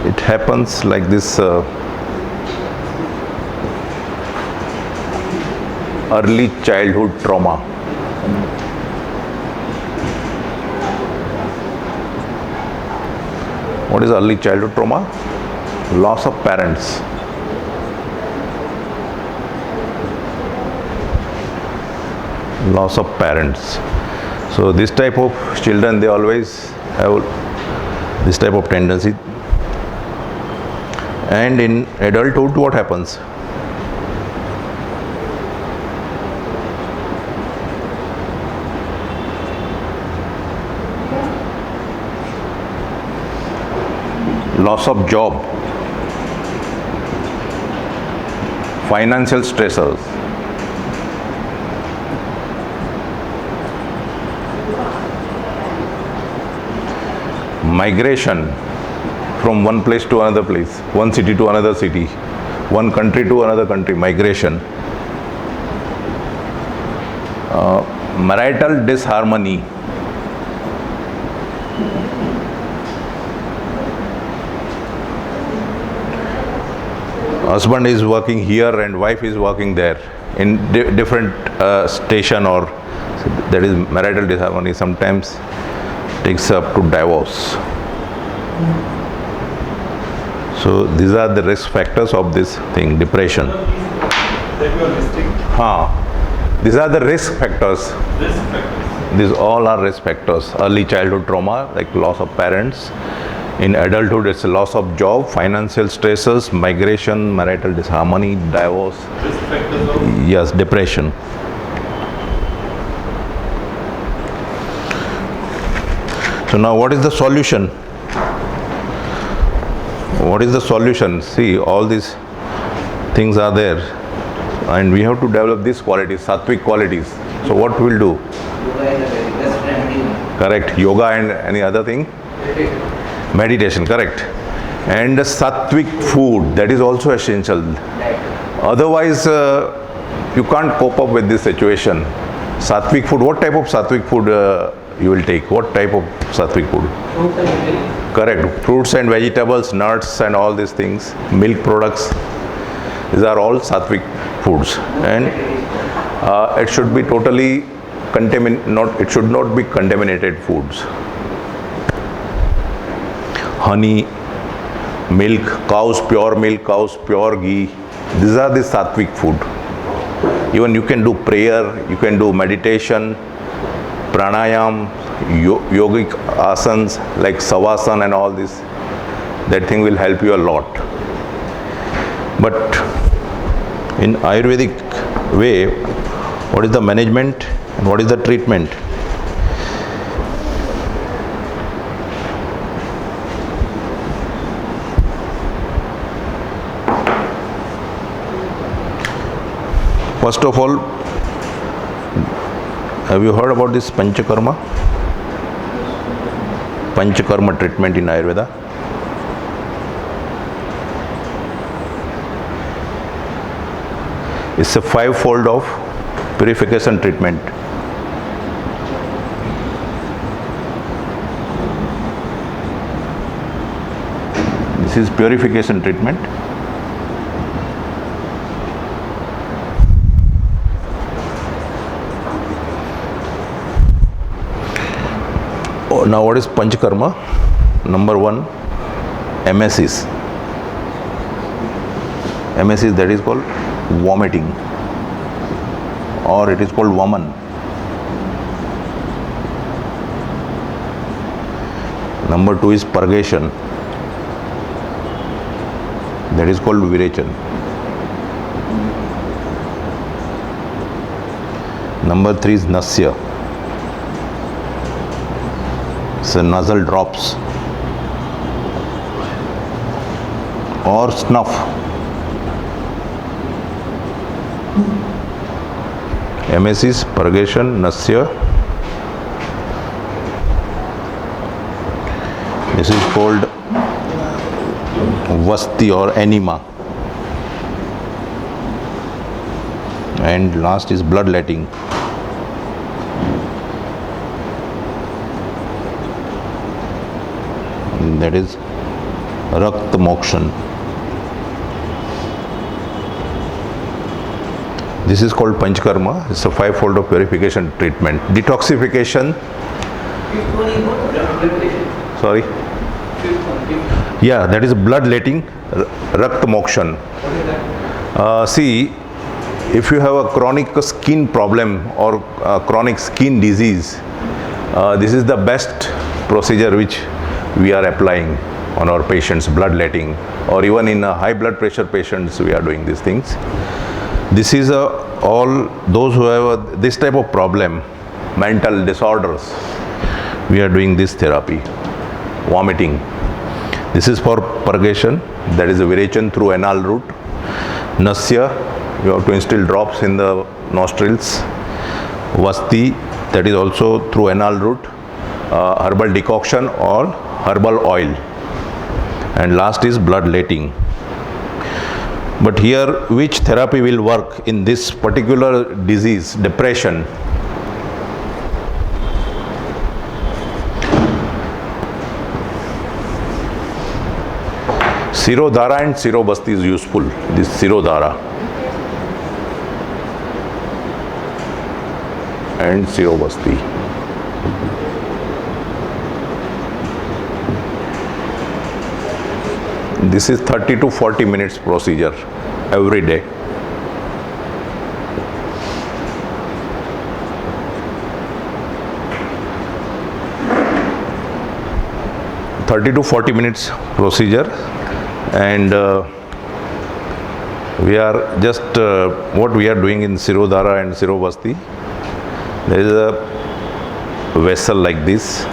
It happens like this early childhood trauma. What is early childhood trauma? Loss of parents. Loss of parents. So this type of children, they always have this type of tendency. And in adulthood, what happens? Loss of job, financial stressors, migration from one place to another place, one city to another city, one country to another country, migration, marital disharmony, husband is working here and wife is working there in different station, or that is marital disharmony, sometimes takes up to divorce. So these are the risk factors of this thing, depression. These are the risk factors. These all are risk factors. Early childhood trauma, like loss of parents. In adulthood, it's a loss of job, financial stresses, migration, marital disharmony, divorce. Risk factors of? Yes, depression. So now what is the solution? What is the solution? See, all these things are there and we have to develop these qualities, sattvic qualities. So what we'll do? Yoga is the very best remedy. Correct. Yoga and any other thing? Meditation, correct. And sattvic food, that is also essential. Otherwise, you can't cope up with this situation. Sattvic food, what type of sattvic food you will take? What type of sattvic food? Fruits and vegetables. Correct. Fruits and vegetables, nuts and all these things, milk products. These are all sattvic foods. And it should be totally it should not be contaminated foods. Honey, milk, cows pure ghee. These are the sattvic food. Even you can do prayer, you can do meditation, pranayam, yogic asanas like savasana and all this. That thing will help you a lot. But in Ayurvedic way, what is the management and what is the treatment? First of all, have you heard about this Panchakarma? Panchakarma treatment in Ayurveda? It's a five-fold of purification treatment. This is purification treatment. Now what is Panchakarma? Number one, emesis. Emesis, that is called vomiting, or it is called vaman. Number two is purgation. That is called virechan. Number three is nasya. So nasal drops or snuff. Emesis, purgation, nasya. This is called vasti or enema. And last is bloodletting. That is Rakt Mokshan. This is called Panchkarma. It's a five-fold of purification treatment. Detoxification. Fifth one is what? Blood relation. Sorry. Fifth one. Yeah, that is bloodletting. Rakt Mokshan. What is that? See, if you have a chronic skin problem or chronic skin disease, this is the best procedure which we are applying on our patients, bloodletting, or even in high blood pressure patients we are doing these things. This is all those who have this type of problem, mental disorders, we are doing this therapy. Vomiting. This is for purgation, that is a virechan through anal route. Nasya, you have to instill drops in the nostrils. Vasti, that is also through anal route. Herbal decoction or herbal oil. And last is bloodletting. But here, which therapy will work in this particular disease, depression? Sirodhara and Sirobasti is useful. This Sirodhara and Sirobasti. This is 30 to 40 minutes procedure every day. To 40 minutes procedure, and we are just what we are doing in Sirodhara and Sirobasti. There is a vessel like this.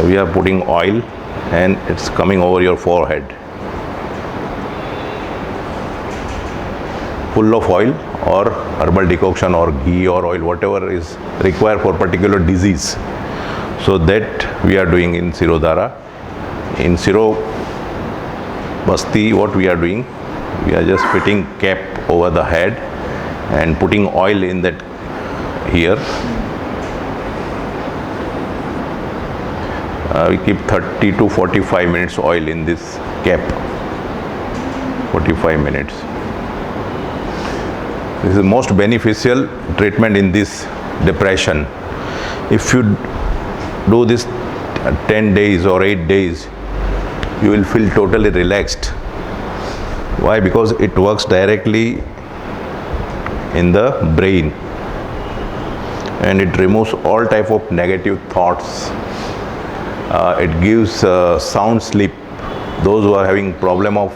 We are putting oil and it's coming over your forehead, full of oil or herbal decoction or ghee or oil, whatever is required for particular disease. So that we are doing in Sirodhara. In Sirobasti, what we are doing, we are just fitting cap over the head and putting oil in that here. We keep 30 to 45 minutes oil in this cap. 45 minutes. This is the most beneficial treatment in this depression. If you do this 10 days or 8 days, you will feel totally relaxed. Why? Because it works directly in the brain and it removes all type of negative thoughts. It gives sound sleep. Those who are having problem of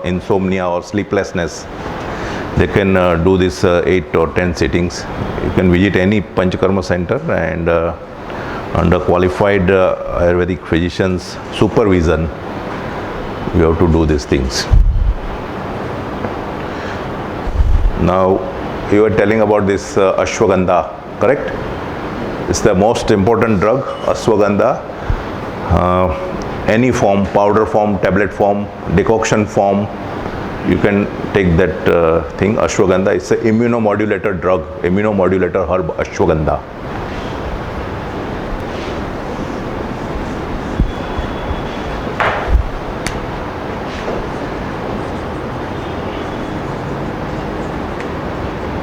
insomnia or sleeplessness, they can do this 8 or 10 sittings. You can visit any Panchkarma center and under qualified Ayurvedic physicians' supervision, you have to do these things. Now, you were telling about this ashwagandha, correct? It's the most important drug, ashwagandha. Any form, powder form, tablet form, decoction form, you can take that thing, ashwagandha. It's an immunomodulator drug, immunomodulator herb, ashwagandha.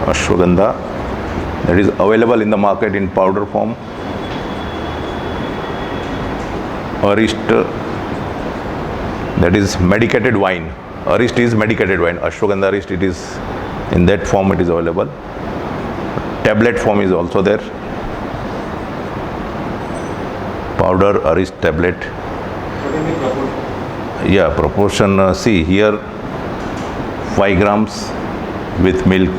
Ashwagandha, that is available in the market in powder form. Arist, that is medicated wine. Arist is medicated wine. Ashwagandha Arist, it is in that form, it is available. Tablet form is also there. Powder Arist tablet. What is the proportion? Yeah, proportion. See here, 5 grams with milk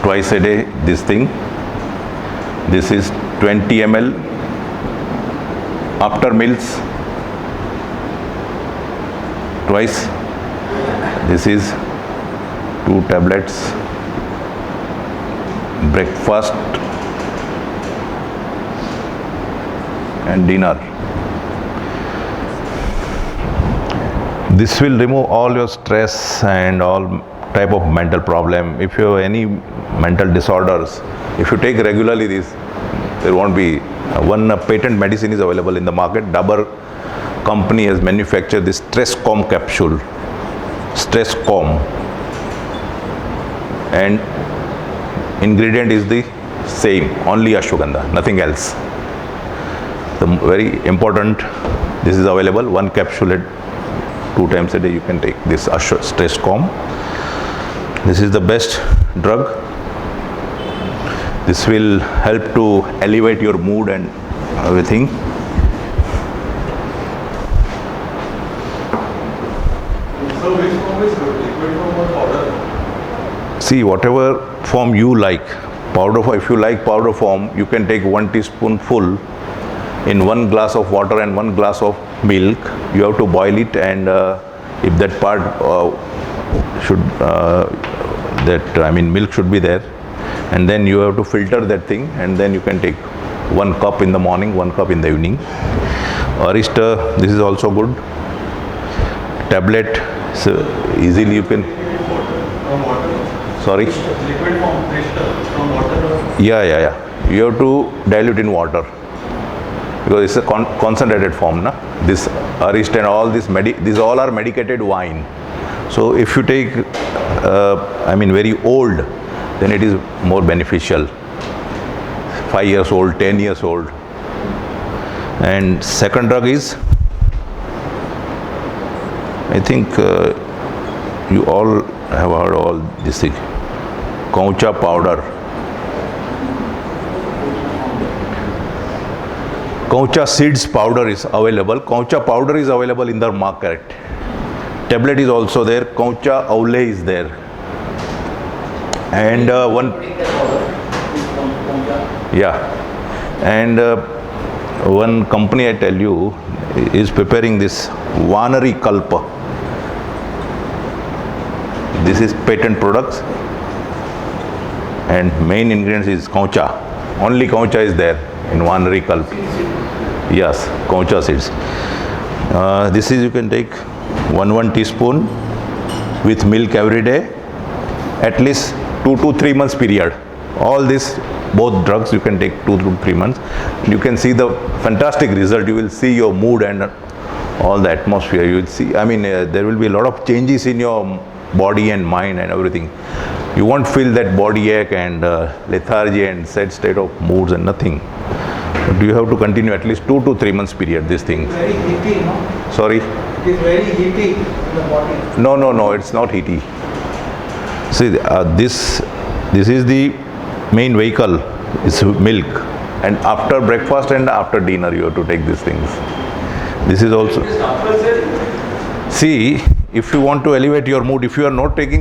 twice a day. This thing. This is 20 ml. After meals, twice. This is 2 tablets. Breakfast and dinner. This will remove all your stress and all type of mental problem. If you have any mental disorders, if you take regularly this, there won't be one patent medicine is available in the market, Dabur company has manufactured this Stresscom capsule. Stresscom. And ingredient is the same, only ashwagandha, nothing else. The very important, this is available, one capsule at 2 times a day you can take this Stresscom. This is the best drug. This will help to elevate your mood and everything. So which form is good? Liquid form or powder? See, whatever form you like, powder form, if you like powder form, you can take 1 teaspoonful in 1 glass of water and 1 glass of milk. You have to boil it, and if that part milk should be there, and then you have to filter that thing, and then you can take 1 cup in the morning, 1 cup in the evening. Arista, this is also good. Tablet, so easily you can. From water? Sorry? Liquid form, from water? Yeah. You have to dilute in water, because it's a concentrated form, na? This Arist and all this, these all are medicated wine. So if you take, very old, then it is more beneficial. 5 years old, 10 years old. And second drug is, I think you all have heard all this thing, Concha powder. Concha seeds powder is available. Concha powder is available in the market. Tablet is also there. Concha Aule is there. And one company, I tell you, is preparing this Vanari Kalpa. This is patent products, and main ingredients is Concha. Only Concha is there in Vanari Kalpa. Yes, Concha seeds. This is, you can take 1 teaspoon with milk every day, at least 2 to 3 months period. All this, both drugs, you can take 2 to 3 months. You can see the fantastic result. You will see your mood and all the atmosphere. You will see, there will be a lot of changes in your body and mind and everything. You won't feel that body ache and lethargy and sad state of moods and nothing. But you have to continue at least 2 to 3 months period, this thing. Very heaty, no? Sorry? It is very heaty in the body. No, it's not heaty. See, this is the main vehicle, it's milk. And after breakfast and after dinner, you have to take these things. This is also. See, if you want to elevate your mood, if you are not taking